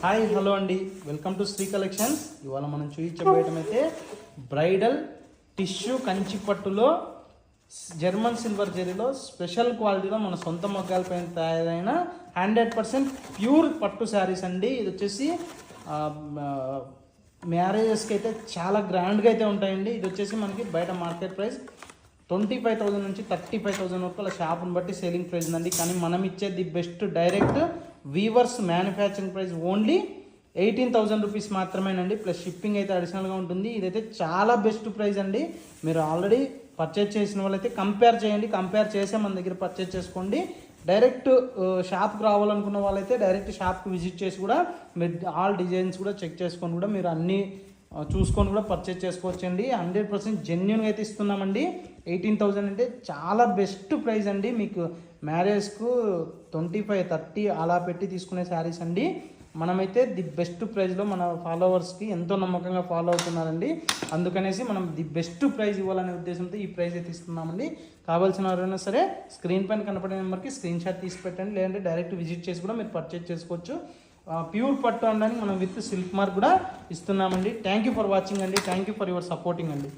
Hi hello అండి, welcome to Shri collections. ఇవాళ మనం చూపించబోయటం అయితే బ్రైడల్ టిష్యూ కంచి పట్టులో జర్మన్ సిల్వర్ జరీలో స్పెషల్ క్వాలిటీలో మన సొంత మగ్గాలపైన తయారైన 100% ప్యూర్ పట్టు శారీస్ అండి. ఇది వచ్చేసి మ్యారేజెస్కి అయితే చాలా గ్రాండ్గా అయితే ఉంటాయండి. ఇది వచ్చేసి మనకి బయట మార్కెట్ ప్రైస్ 25,000 నుంచి 35,000 వరకు అలా షాప్ని బట్టి సేలింగ్ ప్రైస్ ఉందండి. కానీ మనం ఇచ్చేది best direct weavers manufacturing price only 18,000 rupees మాత్రమేనండి. ప్లస్ షిప్పింగ్ అయితే అడిషనల్గా ఉంటుంది. ఇదైతే చాలా బెస్ట్ ప్రైస్ అండి. మీరు ఆల్రెడీ పర్చేజ్ చేసిన వాళ్ళైతే కంపేర్ చేయండి, కంపేర్ చేసే మన దగ్గర పర్చేజ్ చేసుకోండి. డైరెక్ట్ షాప్కి రావాలనుకున్న వాళ్ళైతే డైరెక్ట్ షాప్కి విజిట్ చేసి కూడా మీరు ఆల్ డిజైన్స్ కూడా చెక్ చేసుకొని కూడా మీరు అన్నీ చూసుకొని కూడా పర్చేజ్ చేసుకోవచ్చండి. 100% జెన్యున్గా అయితే ఇస్తున్నామండి. 18,000 అంటే చాలా బెస్ట్ ప్రైస్ అండి. మీకు మ్యారేజ్కు 25, 30 అలా పెట్టి తీసుకునే శారీస్ అండి. మనమైతే ది బెస్ట్ ప్రైస్లో మన ఫాలోవర్స్కి ఎంతో నమ్మకంగా ఫాలో అవుతున్నారండి. అందుకనేసి మనం ది బెస్ట్ ప్రైస్ ఇవ్వాలనే ఉద్దేశంతో ఈ ప్రైస్ అయితే ఇస్తున్నామండి. కావాల్సిన ఎవరైనా సరే స్క్రీన్ పైన కనపడే నెంబర్కి స్క్రీన్ షాట్ తీసి పెట్టండి, లేదంటే డైరెక్ట్ విజిట్ చేసి కూడా మీరు పర్చేజ్ చేసుకోవచ్చు. ప్యూర్ పట్టు అనడానికి మనం విత్ సిల్క్ మార్క్ కూడా ఇస్తున్నామండి. థ్యాంక్ యూ ఫర్ వాచింగ్ అండి. Thank you for your supporting అండి.